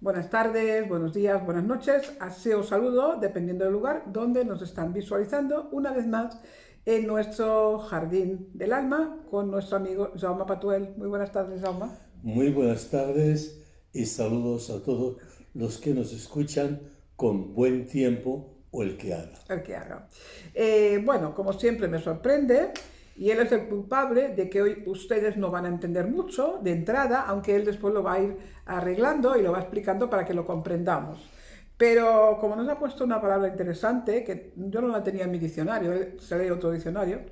Buenas tardes, buenos días, buenas noches. Así os saludo, dependiendo del lugar donde nos están visualizando, una vez más en nuestro jardín del alma con nuestro amigo Jaume Patuel. Muy buenas tardes, Jaume. Muy buenas tardes y saludos a todos los que nos escuchan con buen tiempo o el que haga. El que haga. Bueno, como siempre me sorprende y él es el culpable de que hoy ustedes no van a entender mucho de entrada, aunque él después lo va a ir arreglando y lo va explicando para que lo comprendamos. Pero como nos ha puesto una palabra interesante, que yo no la tenía en mi diccionario, él se lee otro diccionario,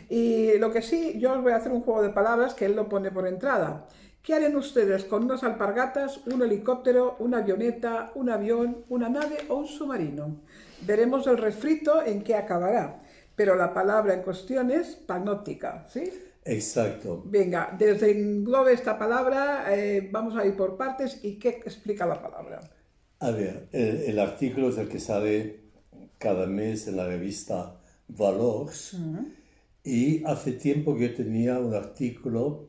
y lo que sí, yo os voy a hacer un juego de palabras que él lo pone por entrada. ¿Qué harían ustedes con unas alpargatas, un helicóptero, una avioneta, un avión, una nave o un submarino? Veremos el refrito en qué acabará, pero la palabra en cuestión es panóptica, ¿sí? Exacto. Venga, desenglobe esta palabra, vamos a ir por partes y qué explica la palabra. A ver, el artículo es el que sale cada mes en la revista Valors y hace tiempo que yo tenía un artículo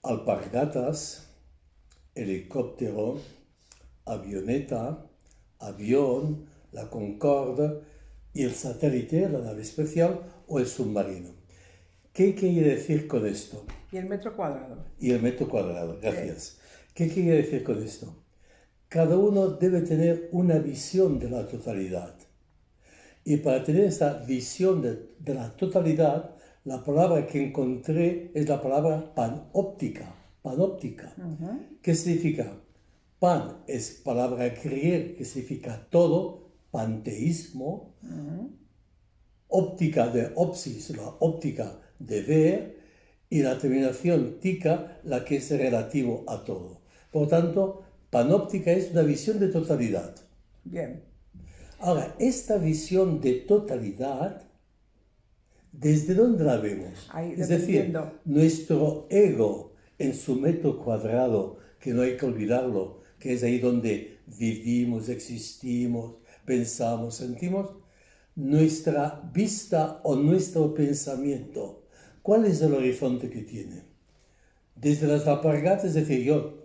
alpargatas, helicóptero, avioneta, avión, la Concorde y el satélite, la nave espacial o el submarino. ¿Qué quiere decir con esto? Y el metro cuadrado. Y el metro cuadrado, gracias. ¿Qué quiere decir con esto? Cada uno debe tener una visión de la totalidad. Y para tener esta visión de la totalidad, la palabra que encontré es la palabra panóptica. Panóptica. ¿Qué significa? Pan es palabra griega que significa todo, panteísmo. Óptica de opsis, la óptica de ver, y la terminación tica, la que es relativo a todo. Por tanto, panóptica es una visión de totalidad. Bien. Ahora, esta visión de totalidad, ¿desde dónde la vemos? Ahí, Es decir, dependiendo. nuestro ego en su metro cuadrado, que no hay que olvidarlo, que es ahí donde vivimos, existimos, pensamos, sentimos, nuestra vista o nuestro pensamiento, ¿cuál es el horizonte que tiene? Desde las alpargatas, es decir, yo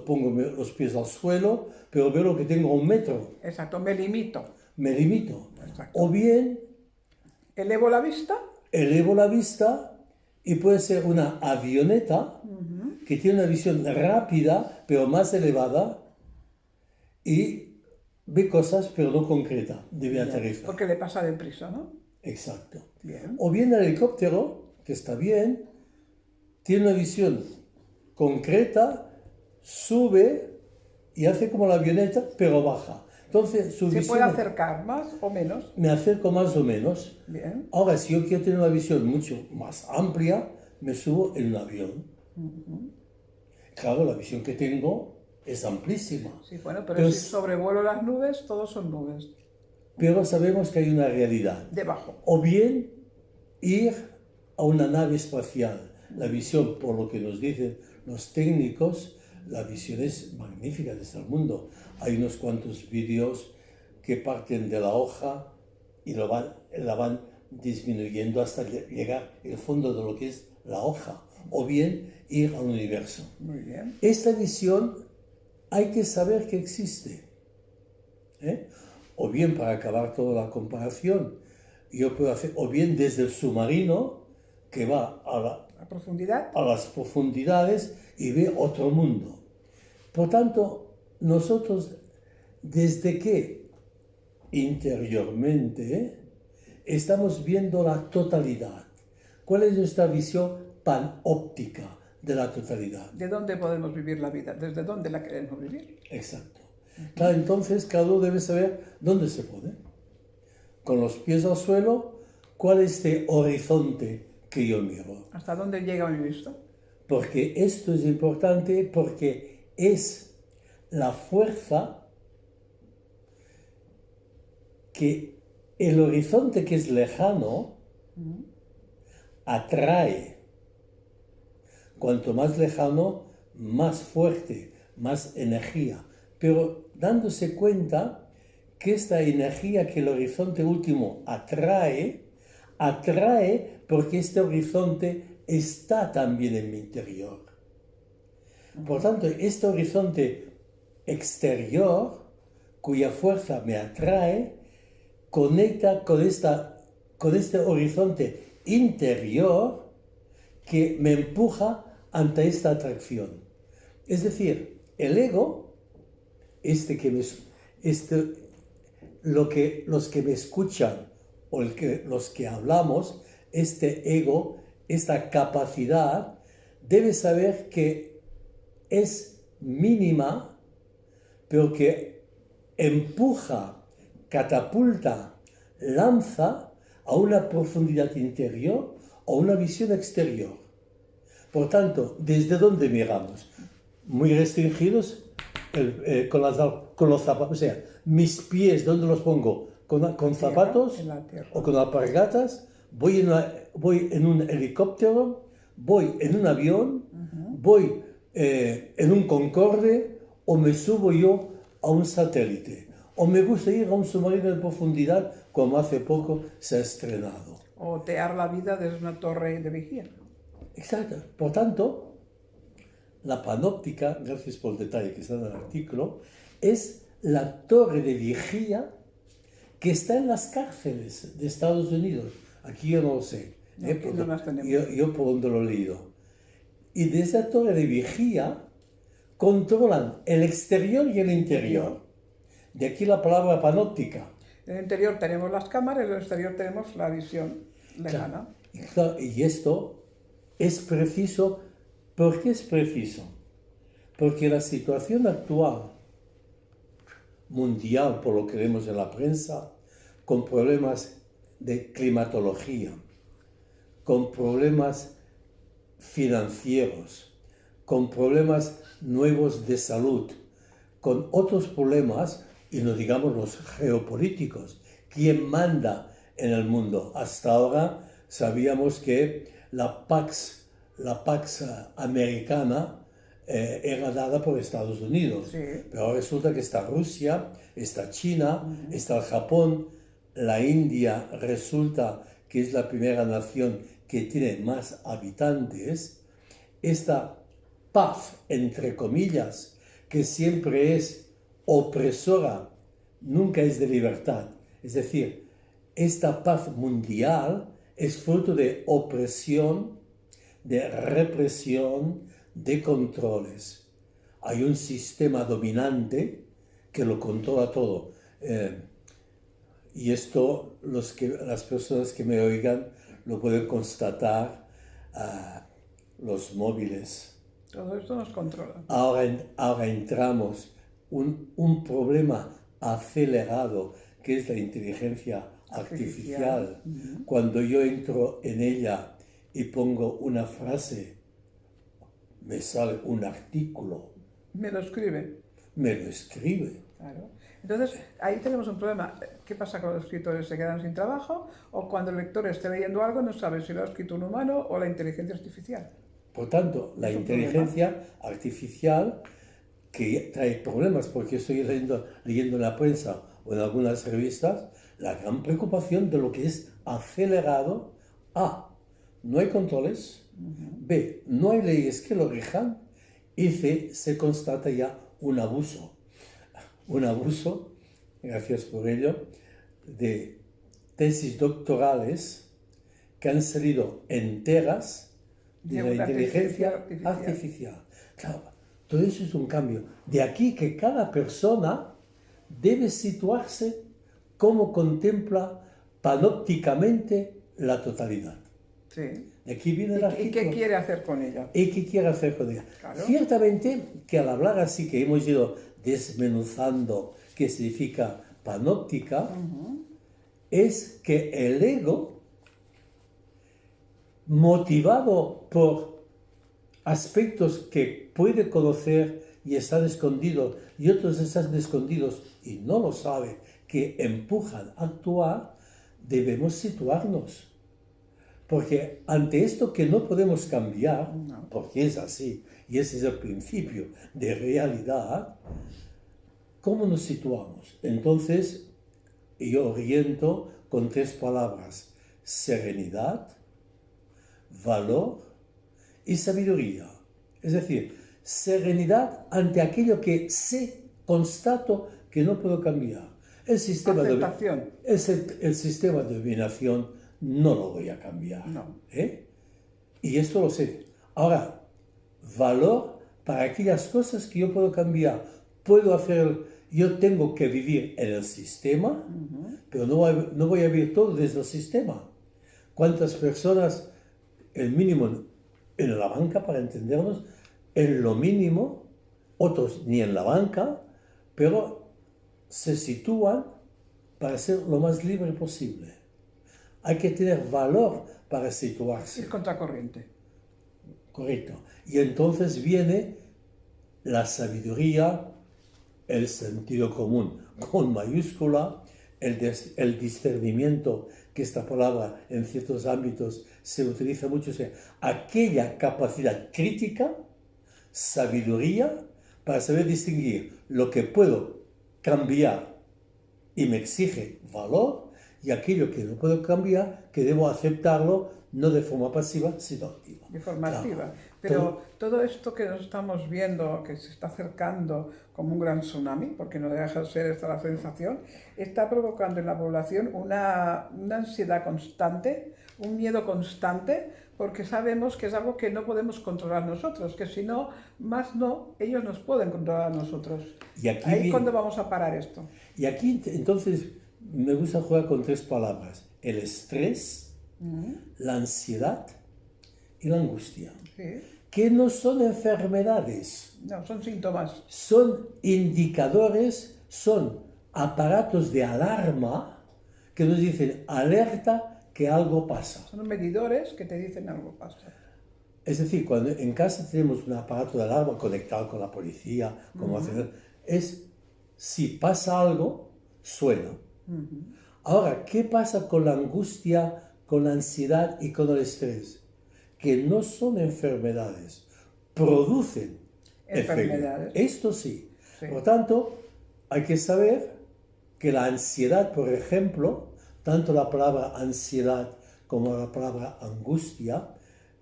pongo los pies al suelo, pero veo que tengo 1 metro, Exacto, me limito. me limito. Exacto. O bien Elevo la vista. elevo la vista y puede ser una avioneta que tiene una visión rápida, pero más elevada, y ve cosas, pero no concreta, debe aterrizar. Porque le pasa deprisa, ¿no? Exacto. Bien. O bien el helicóptero, que está bien, tiene una visión concreta, sube y hace como la avioneta, pero baja. Entonces, su Se visión puede acercar más o menos. me acerco más o menos. Bien. Ahora, si yo quiero tener una visión mucho más amplia, me subo en un avión. Claro, la visión que tengo es amplísima. Sí, bueno, pero Pero, si sobrevuelo las nubes, todos son nubes. pero sabemos que hay una realidad. Debajo. O bien ir a una nave espacial. La visión, por lo que nos dicen los técnicos, la visión es magnífica desde el mundo. Hay unos cuantos vídeos que parten de la hoja y la van disminuyendo hasta llegar al fondo de lo que es la hoja. O bien ir al universo. Muy bien. Esta visión hay que saber que existe. O bien, para acabar toda la comparación, yo puedo hacer, o bien desde el submarino, que va A profundidad. a las profundidades y ve otro mundo. Por tanto, nosotros, desde que interiormente estamos viendo la totalidad. ¿Cuál es nuestra visión panóptica de la totalidad? ¿De dónde podemos vivir la vida? ¿Desde dónde la queremos vivir? Exacto. Claro, entonces cada uno debe saber dónde se pone. Con los pies al suelo, ¿cuál es este horizonte que yo miro? ¿Hasta dónde llega mi vista? Porque esto es importante porque es la fuerza que el horizonte que es lejano atrae. Cuanto más lejano, más fuerte, más energía. Pero dándose cuenta que esta energía que el horizonte último atrae porque este horizonte está también en mi interior. Por tanto, este horizonte exterior cuya fuerza me atrae, conecta con este horizonte interior que me empuja ante esta atracción. Es decir, el ego, los que me escuchan o los que hablamos, este ego, esta capacidad, debe saber que es mínima, pero que empuja, catapulta, lanza a una profundidad interior o una visión exterior. Por tanto, ¿desde dónde miramos? Muy restringidos con los zapatos, o sea, mis pies, ¿dónde los pongo? ¿Con zapatos o con alpargatas? Voy en un helicóptero, voy en un avión, voy en un Concorde o me subo yo a un satélite. O me gusta ir a un submarino de profundidad, como hace poco se ha estrenado. O otear la vida desde una torre de vigía. Exacto. Por tanto, la panóptica, gracias por el detalle que está en el artículo, es la torre de vigía que está en las cárceles de Estados Unidos. Aquí yo no lo sé. Yo por donde lo he leído. Y de esa torre de vigía controlan el exterior y el interior. De aquí la palabra panóptica. En el interior tenemos las cámaras y en el exterior tenemos la visión lejana. Y esto es preciso. ¿Por qué es preciso? Porque la situación actual mundial, por lo que vemos en la prensa, con problemas de climatología, con problemas financieros, con problemas nuevos de salud, con otros problemas, y no digamos los geopolíticos. ¿Quién manda en el mundo? Hasta ahora sabíamos que la Pax americana era dada por Estados Unidos, Sí. pero ahora resulta que está Rusia, está China, está el Japón, la India resulta que es la primera nación que tiene más habitantes. Esta paz, entre comillas, que siempre es opresora, nunca es de libertad. Es decir, esta paz mundial es fruto de opresión, de represión, de controles. Hay un sistema dominante que lo controla todo. Y esto las personas que me oigan lo pueden constatar, los móviles. Todo esto nos controla. Ahora entramos un problema acelerado que es la inteligencia artificial. Cuando yo entro en ella y pongo una frase, me sale un artículo. Me lo escribe. Me lo escribe. Claro. Entonces, ahí tenemos un problema. ¿Qué pasa con los escritores? ¿Se quedan sin trabajo? ¿O cuando el lector esté leyendo algo no sabe si lo ha escrito un humano o la inteligencia artificial? Por tanto, la inteligencia artificial que trae problemas, porque estoy leyendo en la prensa o en algunas revistas la gran preocupación de lo que es acelerado. A, no hay controles. B, no hay leyes que lo rijan. Y C, se constata ya un abuso. Un abuso, gracias por ello, de tesis doctorales que han salido enteras de la inteligencia artificial. Claro, todo eso es un cambio. De aquí que cada persona debe situarse como contempla panópticamente la totalidad. Sí. De aquí viene el artículo. ¿Y qué quiere hacer con ella? ¿Y qué quiere hacer con ella? Claro. Ciertamente que al hablar así, que hemos ido desmenuzando qué significa panóptica, es que el ego, motivado por aspectos que puede conocer y están escondidos, y otros están escondidos y no lo sabe, que empujan a actuar, debemos situarnos. Porque ante esto que no podemos cambiar, porque es así, y ese es el principio de realidad, ¿cómo nos situamos? Entonces, yo oriento con 3 palabras: serenidad, valor y sabiduría. Es decir, serenidad ante aquello que sé constato que no puedo cambiar. El sistema Aceptación. el sistema de dominación no lo voy a cambiar. No. Y esto lo sé. Ahora, valor para aquellas cosas que yo puedo cambiar. Puedo hacer, yo tengo que vivir en el sistema, pero no voy a vivir todo desde el sistema. ¿Cuántas personas, el mínimo en la banca, para entendernos, en lo mínimo, otros ni en la banca, pero se sitúan para ser lo más libre posible? Hay que tener valor para situarse. Es contracorriente. Correcto. Y entonces viene la sabiduría, el sentido común con mayúscula, el discernimiento, que esta palabra en ciertos ámbitos se utiliza mucho, o sea, aquella capacidad crítica, sabiduría, para saber distinguir lo que puedo cambiar y me exige valor, y aquello que no puedo cambiar, que debo aceptarlo, no de forma pasiva, sino activa. De forma activa. Claro. Pero todo esto que nos estamos viendo, que se está acercando como un gran tsunami, porque no deja de ser esta la sensación, está provocando en la población una ansiedad constante, un miedo constante, porque sabemos que es algo que no podemos controlar nosotros, que si no, más no, ellos nos pueden controlar a nosotros. Y aquí ¿Ahí cuándo vamos a parar esto? Y aquí entonces me gusta jugar con tres palabras: el estrés, la ansiedad y la angustia, Sí. que no son enfermedades, No, son síntomas. son indicadores, son aparatos de alarma que nos dicen alerta que algo pasa. Son medidores que te dicen algo pasa. Es decir, cuando en casa tenemos un aparato de alarma conectado con la policía, es si pasa algo, suena. Ahora, ¿qué pasa con la angustia, con la ansiedad y con el estrés? Que no son enfermedades, producen Enfermedades. Esto sí. Sí. Por tanto, hay que saber que la ansiedad, por ejemplo, tanto la palabra ansiedad como la palabra angustia,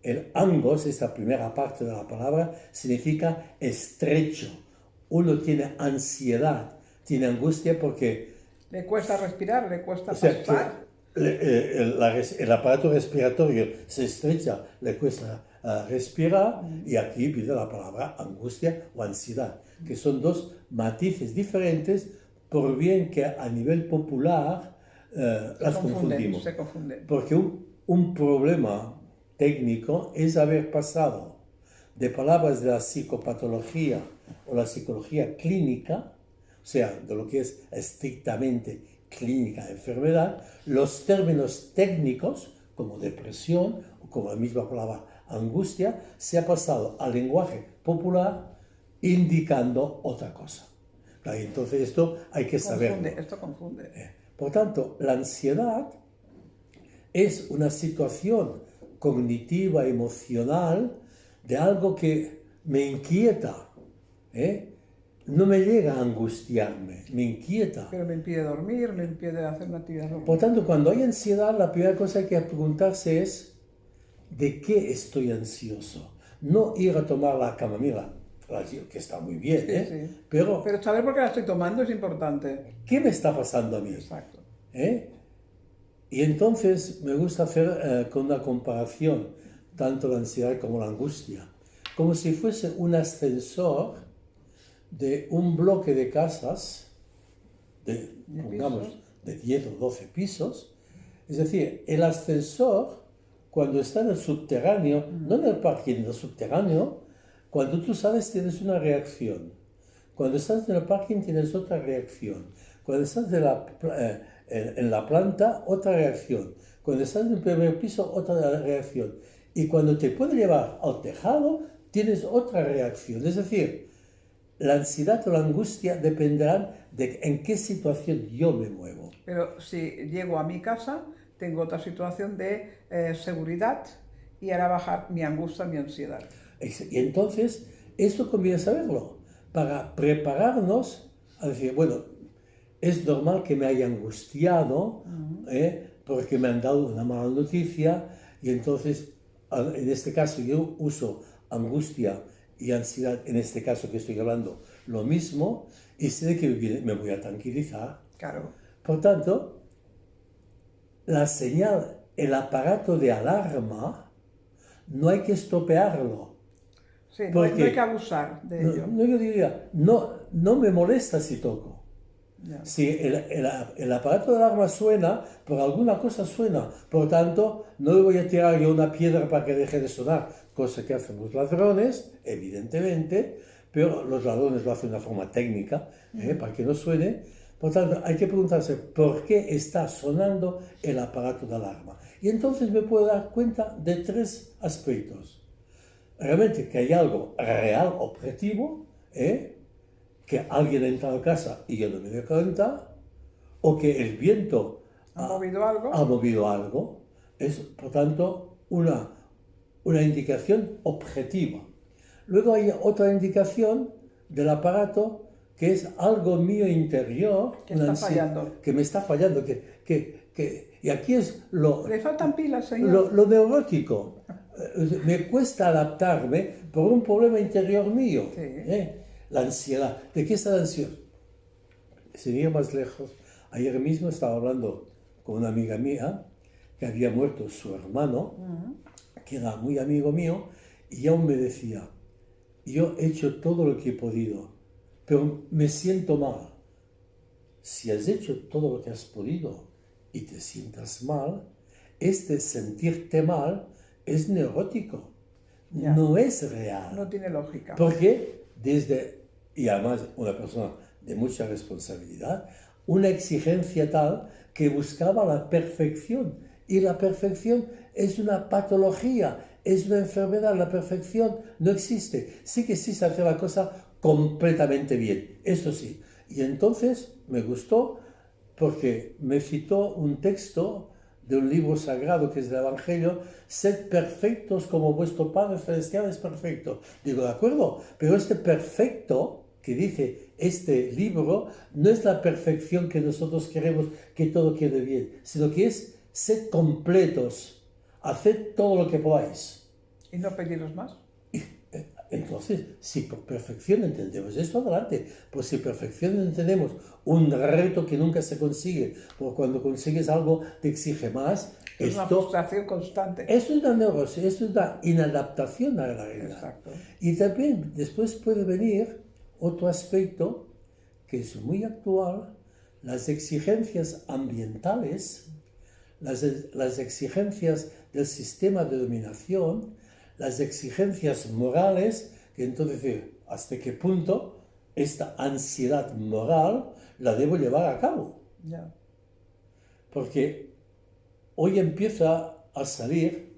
el angos, esta primera parte de la palabra, significa estrecho. Uno tiene ansiedad, tiene angustia porque Le cuesta respirar, le cuesta o sea, pasar. el aparato respiratorio se estrecha, le cuesta respirar, y aquí viene la palabra angustia o ansiedad, que son dos matices diferentes, por bien que a nivel popular las confundimos. Se confunden. Porque un problema técnico es haber pasado de palabras de la psicopatología o la psicología clínica, o sea, de lo que es estrictamente clínica, enfermedad, los términos técnicos, como depresión, o como la misma palabra angustia, se ha pasado al lenguaje popular indicando otra cosa. Claro, entonces esto hay que saberlo. Esto confunde. Por tanto, la ansiedad es una situación cognitiva, emocional, de algo que me inquieta, no me llega a angustiarme, me inquieta. Pero me impide dormir, me impide hacer una actividad normal. Por tanto, cuando hay ansiedad, la primera cosa que hay que preguntarse es: ¿de qué estoy ansioso? No ir a tomar la camomila, que está muy bien, Sí. Pero Pero saber por qué la estoy tomando es importante. ¿qué me está pasando a mí? Exacto. Y entonces me gusta hacer con una comparación tanto la ansiedad como la angustia, como si fuese un ascensor de un bloque de casas, pongamos, de 10 o 12 pisos. Es decir, el ascensor, cuando está en el subterráneo, no en el parking, en el subterráneo, cuando tú sales tienes una reacción. Cuando estás en el parking tienes otra reacción. Cuando estás en la planta, otra reacción. Cuando estás en el primer piso, otra reacción. Y cuando te puede llevar al tejado, tienes otra reacción. Es decir, la ansiedad o la angustia dependerán de en qué situación yo me muevo. Pero si llego a mi casa, tengo otra situación de seguridad y hará bajar mi angustia, mi ansiedad. Y entonces, esto conviene saberlo, para prepararnos a decir, bueno, es normal que me haya angustiado, porque me han dado una mala noticia, y entonces, en este caso, yo uso angustia y ansiedad, en este caso que estoy hablando, lo mismo, y sé que me voy a tranquilizar. Claro. Por tanto, la señal, el aparato de alarma, no hay que estropearlo. Sí, no hay Porque que abusar de ello. yo diría, no me molesta si toco. Ya. Si el aparato de alarma suena, por alguna cosa suena. Por tanto, no le voy a tirar yo una piedra para que deje de sonar, cosa que hacen los ladrones, evidentemente, pero los ladrones lo hacen de una forma técnica, para que no suene. Por tanto, hay que preguntarse por qué está sonando el aparato de alarma. Y entonces me puedo dar cuenta de tres aspectos. Realmente que hay algo real, objetivo, que alguien ha entrado a casa y yo no me doy cuenta, o que el viento ¿Ha movido algo? ha movido algo. Es, por tanto, una indicación objetiva. Luego hay otra indicación del aparato que es algo mío interior, Que está fallando. que me está fallando, y aquí es Le faltan pilas, señor. lo neurótico. Me cuesta adaptarme por un problema interior mío. Sí. La ansiedad. ¿De qué está la ansiedad? Sin ir más lejos, ayer mismo estaba hablando con una amiga mía que había muerto su hermano, que era muy amigo mío, y aún me decía, yo he hecho todo lo que he podido, pero me siento mal. Si has hecho todo lo que has podido y te sientas mal, este sentirte mal es neurótico, Ya. no es real. No tiene lógica. Porque y además una persona de mucha responsabilidad, una exigencia tal que buscaba la perfección. Y la perfección es una patología, es una enfermedad. La perfección no existe. Sí que existe hacer la cosa completamente bien, eso sí. Y entonces me gustó porque me citó un texto de un libro sagrado que es el Evangelio: sed perfectos como vuestro Padre Celestial es perfecto. Digo, de acuerdo, pero este perfecto que dice este libro no es la perfección que nosotros queremos, que todo quede bien, sino que es sed completos, haced todo lo que podáis. ¿Y no pediros más? Entonces, si por perfección entendemos esto, adelante. Pues si perfección entendemos un reto que nunca se consigue, porque cuando consigues algo te exige más. Es una frustración constante. Esto es una neurosis, esto es una inadaptación a la realidad. Exacto. Y también después puede venir otro aspecto que es muy actual: las exigencias ambientales, las exigencias del sistema de dominación, las exigencias morales, que entonces, ¿hasta qué punto esta ansiedad moral la debo llevar a cabo? Ya. Porque hoy empieza a salir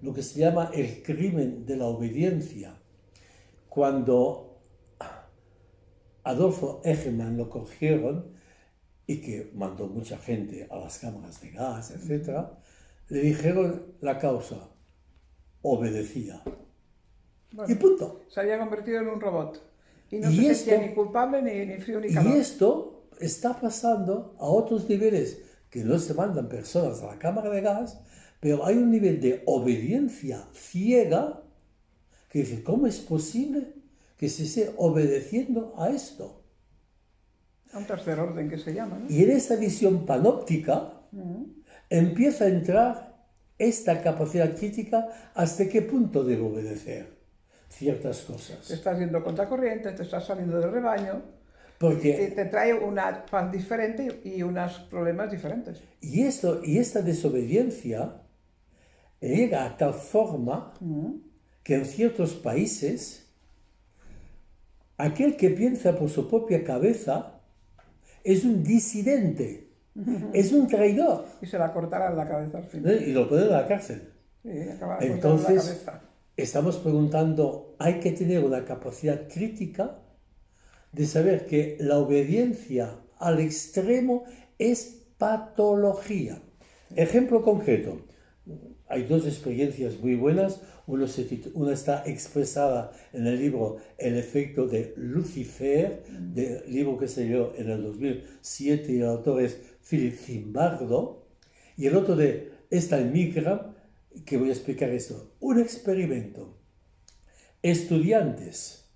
lo que se llama el crimen de la obediencia. Cuando Adolfo Eichmann lo cogieron, y que mandó mucha gente a las cámaras de gas, etc., le dijeron la causa: obedecía. Bueno, Y punto. se había convertido en un robot. Y no Y se esto- sentía ni culpable, ni frío, ni Y calor. esto está pasando a otros niveles, que no se mandan personas a la cámara de gas, pero hay un nivel de obediencia ciega que dice, ¿cómo es posible que se esté obedeciendo a esto? A un tercer orden que se llama, ¿no? Y en esta visión panóptica empieza a entrar esta capacidad crítica: ¿hasta qué punto debo obedecer ciertas Te cosas? estás yendo contra corriente, te estás saliendo del rebaño, Porque te trae una paz diferente y unos problemas diferentes. y esta desobediencia llega a tal forma que en ciertos países aquel que piensa por su propia cabeza es un disidente, es un traidor, Y se la cortarán la cabeza al final. y lo ponen en la cárcel. Sí, acabará cortando la Entonces, cabeza. estamos preguntando, hay que tener una capacidad crítica de saber que la obediencia al extremo es patología. Ejemplo concreto. Hay dos experiencias muy buenas. Una está expresada en el libro El efecto de Lucifer, del libro que se dio en el 2007, y el autor es Philip Zimbardo. Y el otro está en Migra, que voy a explicar esto. Un experimento estudiantes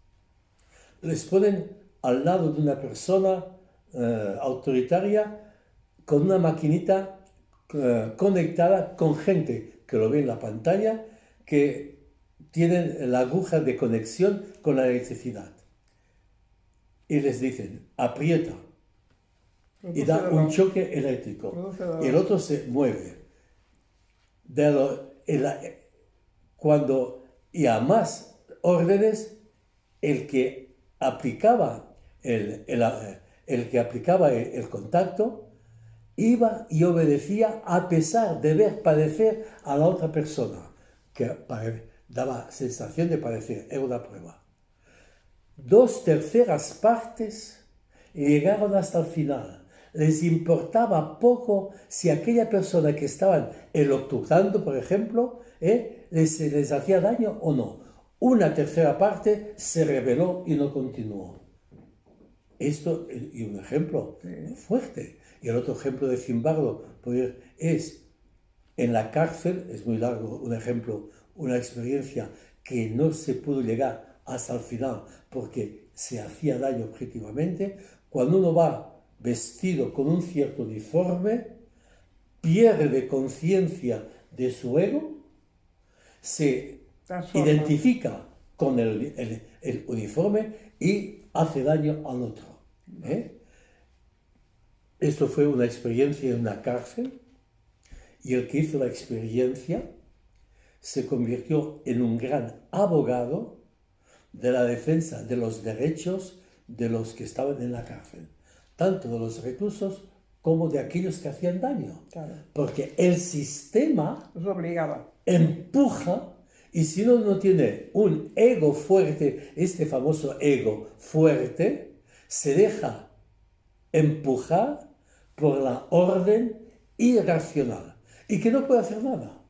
les ponen al lado de una persona autoritaria con una maquinita conectada con gente que lo ve en la pantalla, que tienen la aguja de conexión con la electricidad. Y les dicen, aprieta. Y da un choque eléctrico. Y el otro se mueve. Y a más órdenes, el que aplicaba el contacto iba y obedecía a pesar de ver padecer a la otra persona, que daba sensación de padecer. Era una prueba. 2/3 partes llegaron hasta el final. Les importaba poco si aquella persona que estaban electrocutando, por ejemplo, les hacía daño o no. 1/3 parte se rebeló y no continuó. Esto y un ejemplo fuerte. Y el otro ejemplo de Zimbardo es en la cárcel, es muy largo, un ejemplo, una experiencia que no se pudo llegar hasta el final porque se hacía daño objetivamente. Cuando uno va vestido con un cierto uniforme, pierde conciencia de su ego, se identifica con el uniforme y hace daño al otro. Esto fue una experiencia en una cárcel, y el que hizo la experiencia se convirtió en un gran abogado de la defensa de los derechos de los que estaban en la cárcel, tanto de los reclusos como de aquellos que hacían daño. Claro. Porque el sistema los obligaba. Empuja, y si uno no tiene un ego fuerte, este famoso ego fuerte, se deja empujar por la orden irracional y que no puede hacer nada.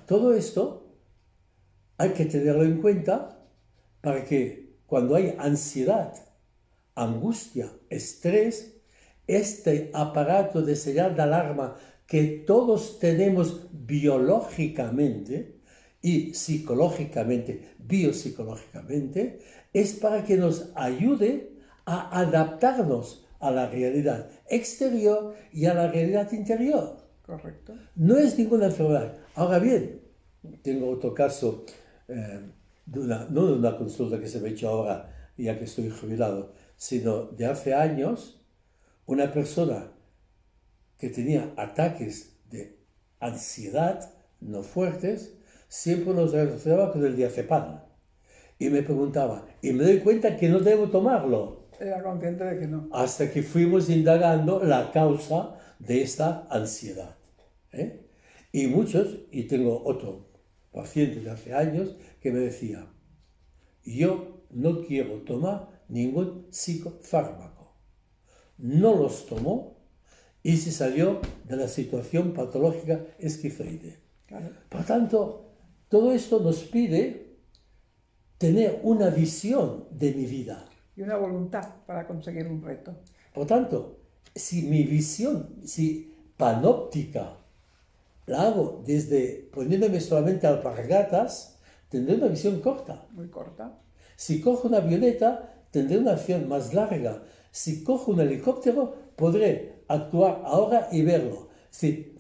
Todo esto hay que tenerlo en cuenta para que cuando hay ansiedad, angustia, estrés, este aparato de señal de alarma que todos tenemos biológicamente y psicológicamente, biopsicológicamente, es para que nos ayude a adaptarnos a la realidad exterior y a la realidad interior. Correcto. No es ninguna enfermedad. Ahora bien, tengo otro caso, no de una consulta que se me ha hecho ahora, ya que estoy jubilado, sino de hace años, una persona que tenía ataques de ansiedad no fuertes, siempre los relacionaba con el diazepam. Y me preguntaba, y me doy cuenta que no debo tomarlo. Era consciente de que no. Hasta que fuimos indagando la causa de esta ansiedad. Y tengo otro paciente de hace años que me decía, yo no quiero tomar ningún psicofármaco. No los tomó y se salió de la situación patológica esquizoide. Claro. Por tanto, todo esto nos pide tener una visión de mi vida. Y una voluntad para conseguir un reto. Por tanto, si mi visión, si panóptica, la hago desde poniéndome solamente alpargatas, tendré una visión corta. Muy corta. Si cojo una avioneta, tendré una visión más larga. Si cojo un helicóptero, podré actuar ahora y verlo. Sí,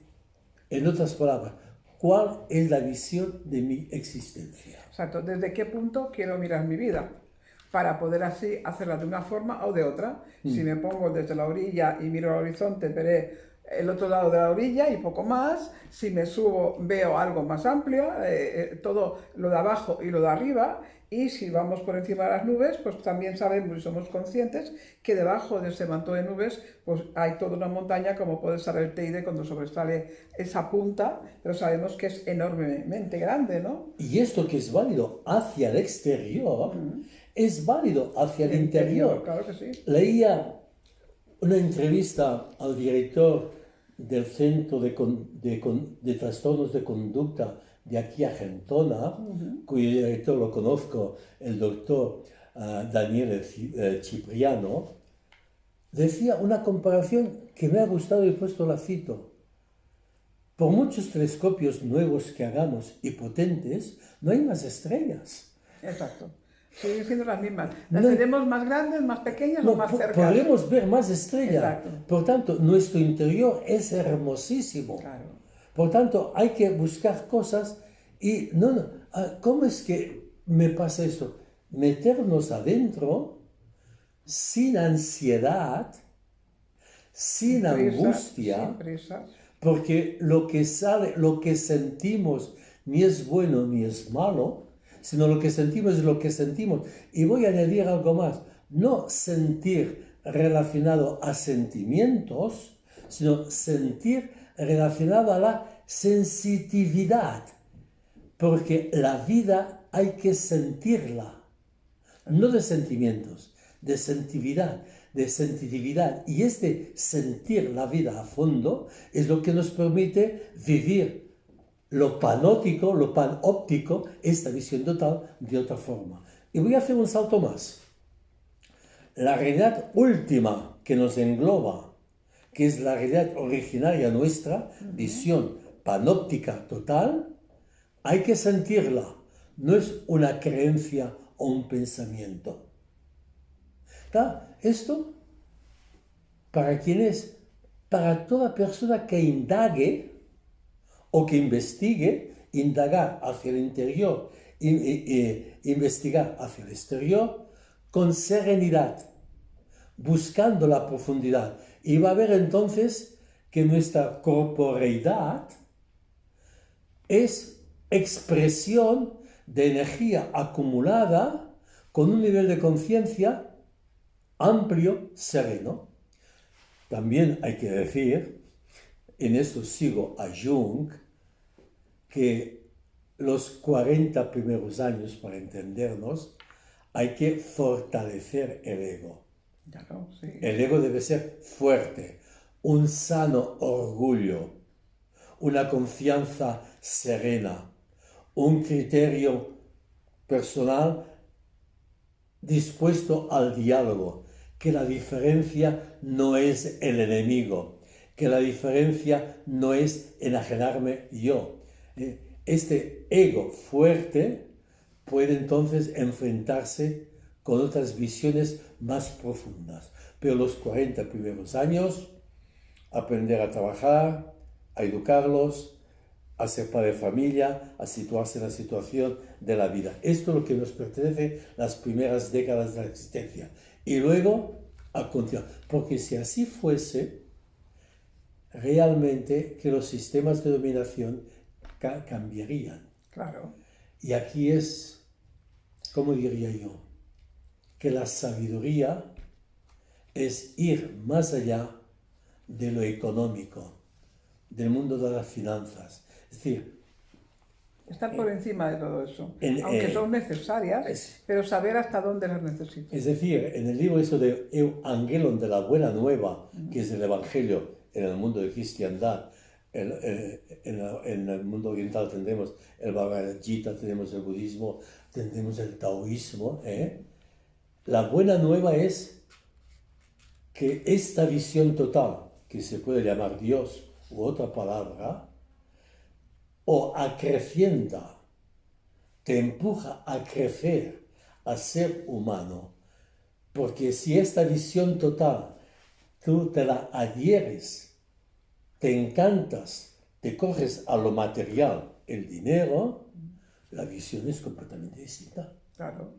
en otras palabras, ¿cuál es la visión de mi existencia? Exacto. ¿Desde qué punto quiero mirar mi vida? Para poder así hacerla de una forma o de otra. Si me pongo desde la orilla y miro al horizonte, veré el otro lado de la orilla y poco más. Si me subo, veo algo más amplio, todo lo de abajo y lo de arriba. Y si vamos por encima de las nubes, pues también sabemos y somos conscientes que debajo de ese manto de nubes pues hay toda una montaña, como puede ser el Teide cuando sobresale esa punta, pero sabemos que es enormemente grande, ¿no? Y esto que es válido hacia el exterior, es válido hacia el interior. Claro que sí. Leía una entrevista al director del Centro de Trastornos de Conducta de aquí a Argentona, cuyo director lo conozco, el doctor Daniele Cipriano, decía una comparación que me ha gustado y he puesto la cito. por muchos telescopios nuevos que hagamos y potentes, no hay más estrellas. Exacto. Siguen siendo las mismas. Las No, tenemos más grandes, más pequeñas o más cerca. podremos ver más estrellas. Exacto. Por tanto, nuestro interior es hermosísimo. Claro. Por tanto, hay que buscar cosas y ¿cómo es que me pasa esto? Meternos adentro sin ansiedad, sin angustia, sin prisas. porque lo que sale, lo que sentimos, ni es bueno ni es malo, sino lo que sentimos es lo que sentimos. Y voy a añadir algo más, no sentir relacionado a sentimientos, sino sentir relacionado a la sensitividad, porque la vida hay que sentirla, no de sentimientos, de sensitividad. Y este sentir la vida a fondo es lo que nos permite vivir lo panóptico, lo panóptico, esta visión total de otra forma. Y voy a hacer un salto más. La realidad última que nos engloba, que es la realidad originaria nuestra, visión panóptica total, hay que sentirla. No es una creencia o un pensamiento. Esto, ¿para quién es? Para toda persona que indague o que investigue, indagar hacia el interior, investigar hacia el exterior, con serenidad, buscando la profundidad. Y va a ver entonces que nuestra corporeidad es expresión de energía acumulada con un nivel de conciencia amplio, sereno. También hay que decir, en esto sigo a Jung, que los 40 primeros años, para entendernos, hay que fortalecer el ego. Claro, sí. El ego debe ser fuerte, un sano orgullo, una confianza serena, un criterio personal dispuesto al diálogo, que la diferencia no es el enemigo, que la diferencia no es enajenarme yo. Este ego fuerte puede entonces enfrentarse con otras visiones más profundas. Pero los 40 primeros años, aprender a trabajar, a educarlos, a ser padre de familia, a situarse en la situación de la vida. Esto es lo que nos pertenece las primeras décadas de la existencia. Y luego a continuar. Porque si así fuese, realmente que los sistemas de dominación cambiarían. Claro. Y aquí es, ¿cómo diría yo? Que la sabiduría es ir más allá de lo económico, del mundo de las finanzas. Es decir, estar por encima de todo eso, aunque son necesarias, pero saber hasta dónde las necesitas. Es decir, en el libro eso de Evangelion, de la Buena Nueva, que es el Evangelio en el mundo de cristiandad, en el mundo oriental tenemos el Bhagavad Gita, tenemos el budismo, tenemos el taoísmo. La Buena Nueva es que esta visión total, que se puede llamar Dios u otra palabra, o acrecienta, te empuja a crecer, a ser humano. Porque si esta visión total tú te la adhieres, te encantas, te coges a lo material, el dinero, la visión es completamente distinta. Claro.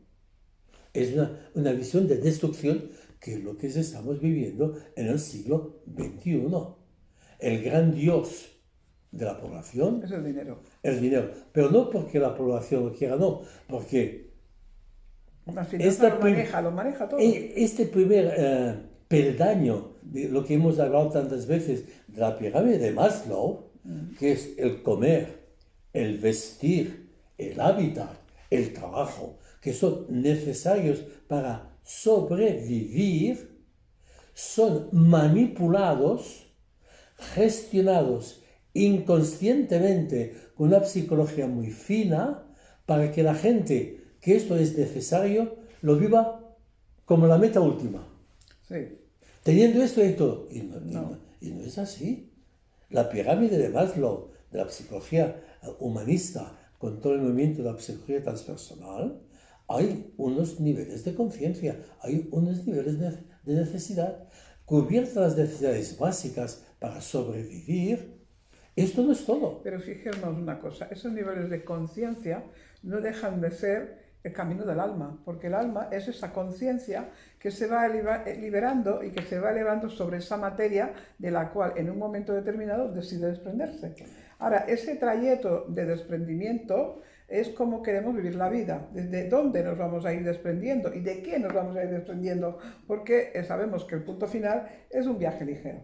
Es una visión de destrucción, que es lo que estamos viviendo en el siglo XXI. El gran Dios de la población es el dinero. El dinero. Pero no porque la población lo quiera, no. Porque la finanza lo maneja todo. Este primer peldaño de lo que hemos hablado tantas veces de la pirámide de Maslow, que es el comer, el vestir, el hábitat, el trabajo, que son necesarios para sobrevivir, son manipulados, gestionados inconscientemente con una psicología muy fina para que la gente que esto es necesario lo viva como la meta última. Sí. Teniendo esto y todo. Y no es así. La pirámide de Maslow, de la psicología humanista, con todo el movimiento de la psicología transpersonal, hay unos niveles de conciencia, hay unos niveles de necesidad. Cubiertas las necesidades básicas para sobrevivir, esto no es todo. Pero fijémonos una cosa, esos niveles de conciencia no dejan de ser el camino del alma, porque el alma es esa conciencia que se va liberando y que se va elevando sobre esa materia de la cual en un momento determinado decide desprenderse. Ahora, ese trayecto de desprendimiento es como queremos vivir la vida, desde dónde nos vamos a ir desprendiendo y de qué nos vamos a ir desprendiendo, porque sabemos que el punto final es un viaje ligero.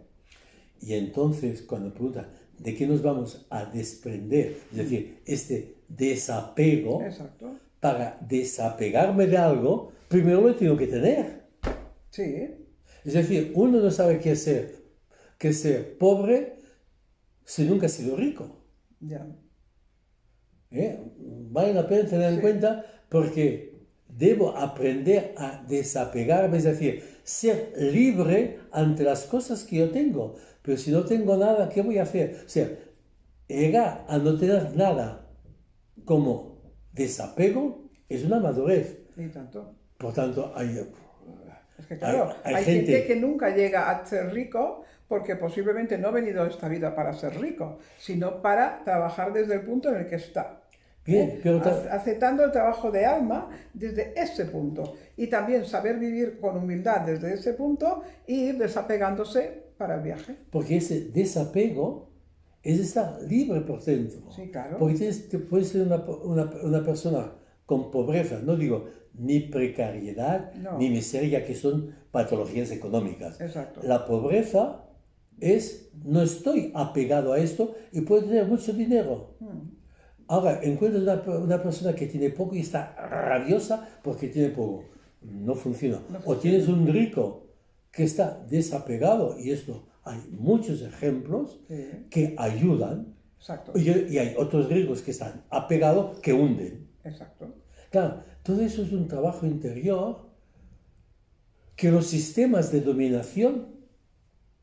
Y entonces, cuando pregunta, ¿de qué nos vamos a desprender? Es decir, este desapego, Exacto. para desapegarme de algo, primero lo tengo que tener. Sí. Es decir, uno no sabe qué es ser pobre si nunca ha sido rico. Ya. Vale la pena tener en Sí. cuenta porque debo aprender a desapegarme, es decir, ser libre ante las cosas que yo tengo. Pero si no tengo nada, ¿qué voy a hacer? O sea, llegar a no tener nada como desapego es una madurez. Y tanto. Por tanto, Es que claro, hay gente que nunca llega a ser rico porque posiblemente no ha venido a esta vida para ser rico, sino para trabajar desde el punto en el que está. Bien, pero aceptando el trabajo de alma desde ese punto y también saber vivir con humildad desde ese punto y ir desapegándose para el viaje. porque ese desapego es estar libre por dentro. Sí, claro. Porque puedes ser una persona con pobreza, no digo ni precariedad, No. ni miseria, que son patologías económicas. Exacto. La pobreza es, no estoy apegado a esto y puedo tener mucho dinero. Ahora, encuentras una persona que tiene poco y está rabiosa porque tiene poco. No funciona. O tienes un rico que está desapegado, y esto hay muchos ejemplos que ayudan. Exacto. Y hay otros ricos que están apegados que hunden. Exacto. Claro, todo eso es un trabajo interior que los sistemas de dominación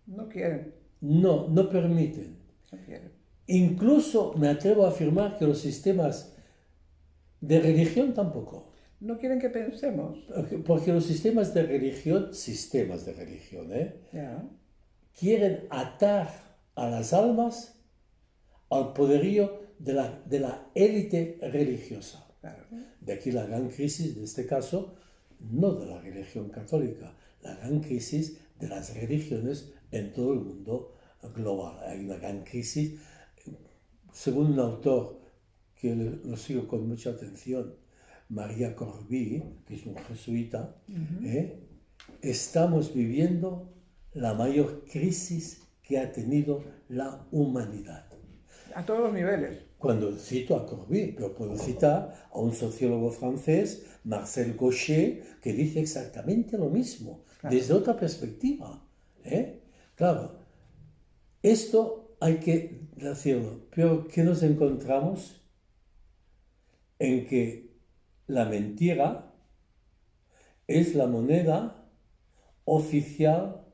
No quieren. no permiten. No quieren. Incluso me atrevo a afirmar que los sistemas de religión tampoco. No quieren que pensemos. Porque los sistemas de religión, Ya. quieren atar a las almas al poderío de la élite religiosa. Claro. De aquí la gran crisis, en este caso, no de la religión católica, la gran crisis de las religiones en todo el mundo global. Hay una gran crisis, según un autor que lo sigo con mucha atención, María Corbí, que es un jesuita, estamos viviendo la mayor crisis que ha tenido la humanidad. A todos los niveles. Cuando cito a Corbí, pero puedo citar a un sociólogo francés, Marcel Gauchet, que dice exactamente lo mismo, claro, desde otra perspectiva. Claro, esto hay que decirlo, pero ¿qué nos encontramos? En que la mentira es la moneda oficial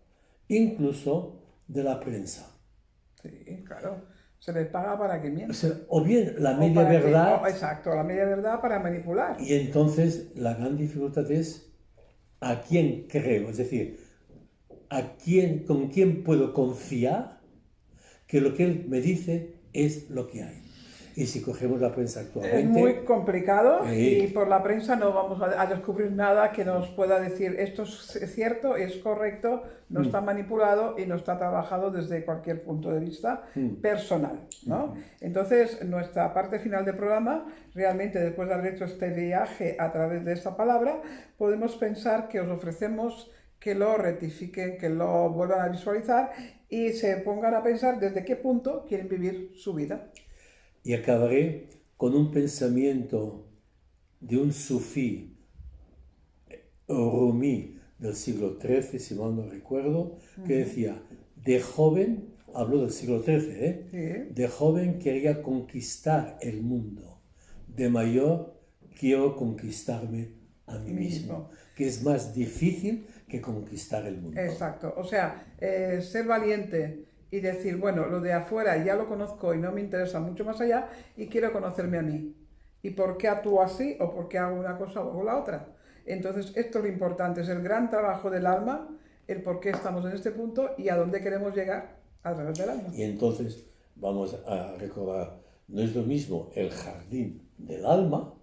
incluso de la prensa. Sí, claro. Se les paga para que mientan. O bien la media verdad. Exacto, la media verdad para manipular. Y entonces la gran dificultad es a quién creo, es decir, con quién puedo confiar que lo que él me dice es lo que hay. Y si cogemos la prensa actualmente... Es muy complicado y por la prensa no vamos a descubrir nada que nos pueda decir esto es cierto, es correcto, no está manipulado y no está trabajado desde cualquier punto de vista personal, ¿no? Entonces, nuestra parte final del programa, realmente después de haber hecho este viaje a través de esta palabra, podemos pensar que os ofrecemos que lo rectifiquen, que lo vuelvan a visualizar y se pongan a pensar desde qué punto quieren vivir su vida. Y acabaré con un pensamiento de un sufí, Rumi, del siglo XIII, si mal no recuerdo, que decía, de joven, habló del siglo XIII, Sí. De joven quería conquistar el mundo, de mayor quiero conquistarme a mí mismo, que es más difícil que conquistar el mundo. Exacto, o sea, ser valiente y decir, bueno, lo de afuera ya lo conozco y no me interesa mucho más allá y quiero conocerme a mí. ¿Y por qué actúo así o por qué hago una cosa o hago la otra? Entonces, esto es lo importante, es el gran trabajo del alma, el por qué estamos en este punto y a dónde queremos llegar a través del alma. Y entonces vamos a recordar, no es lo mismo el jardín del alma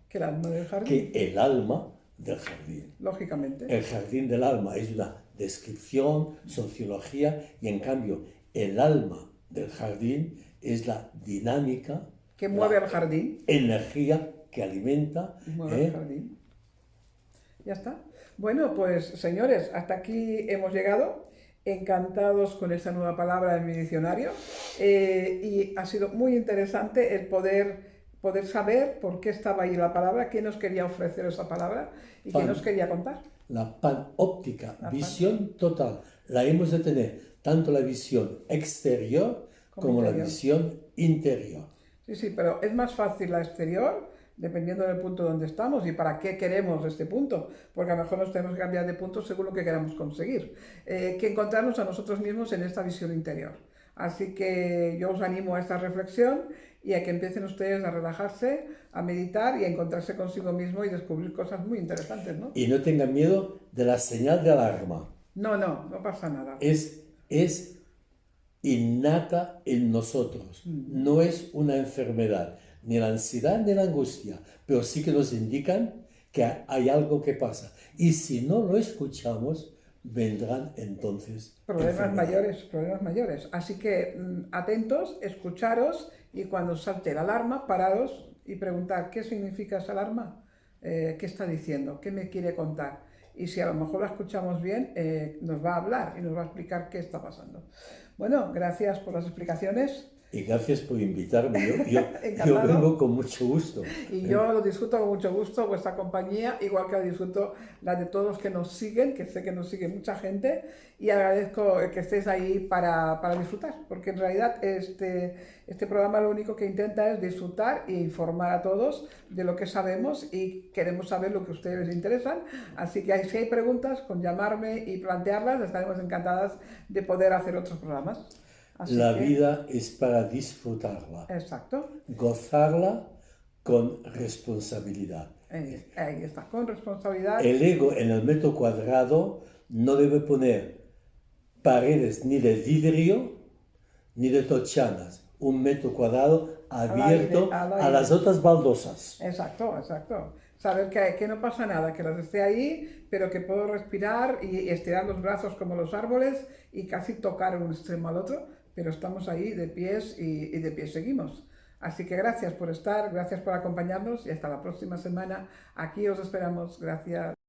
Que el alma del jardín, que el alma del jardín. lógicamente. El jardín del alma es una descripción, sociología, y en cambio el alma del jardín es la dinámica, Que mueve la al jardín. energía que alimenta. Mueve al jardín. Ya está. Bueno, pues señores, hasta aquí hemos llegado. Encantados con esta nueva palabra en mi diccionario. Y ha sido muy interesante el poder saber por qué estaba ahí la palabra, qué nos quería ofrecer esa palabra y qué nos quería contar. La panóptica, visión total, la hemos de tener tanto la visión exterior como la visión interior. Sí, sí, pero es más fácil la exterior, dependiendo del punto donde estamos y para qué queremos este punto, porque a lo mejor nos tenemos que cambiar de punto según lo que queramos conseguir, que encontrarnos a nosotros mismos en esta visión interior. Así que yo os animo a esta reflexión y a que empiecen ustedes a relajarse, a meditar y a encontrarse consigo mismo y descubrir cosas muy interesantes, ¿no? Y no tengan miedo de la señal de alarma. No pasa nada. Es innata en nosotros, no es una enfermedad, ni la ansiedad ni la angustia, pero sí que nos indican que hay algo que pasa. Y si no lo escuchamos, vendrán entonces problemas mayores. Así que atentos, escucharos y cuando salte la alarma, pararos y preguntar qué significa esa alarma, qué está diciendo, qué me quiere contar. Y si a lo mejor la escuchamos bien, nos va a hablar y nos va a explicar qué está pasando. Bueno, gracias por las explicaciones. Y gracias por invitarme, yo vengo con mucho gusto. Y yo lo disfruto con mucho gusto, vuestra compañía, igual que disfruto la de todos los que nos siguen, que sé que nos sigue mucha gente, y agradezco que estéis ahí para disfrutar, porque en realidad este programa lo único que intenta es disfrutar e informar a todos de lo que sabemos y queremos saber lo que a ustedes les interesan, así que si hay preguntas, con llamarme y plantearlas, estaremos encantadas de poder hacer otros programas. La vida es para disfrutarla. Exacto. Gozarla con responsabilidad. Ahí está, con responsabilidad. El ego en el metro cuadrado no debe poner paredes ni de vidrio ni de tochanas. Un metro cuadrado abierto al aire. A las otras baldosas. Exacto. Saber que no pasa nada, que las esté ahí, pero que puedo respirar y estirar los brazos como los árboles y casi tocar un extremo al otro, pero estamos ahí de pies y de pies seguimos. Así que gracias por estar, gracias por acompañarnos y hasta la próxima semana. Aquí os esperamos. Gracias.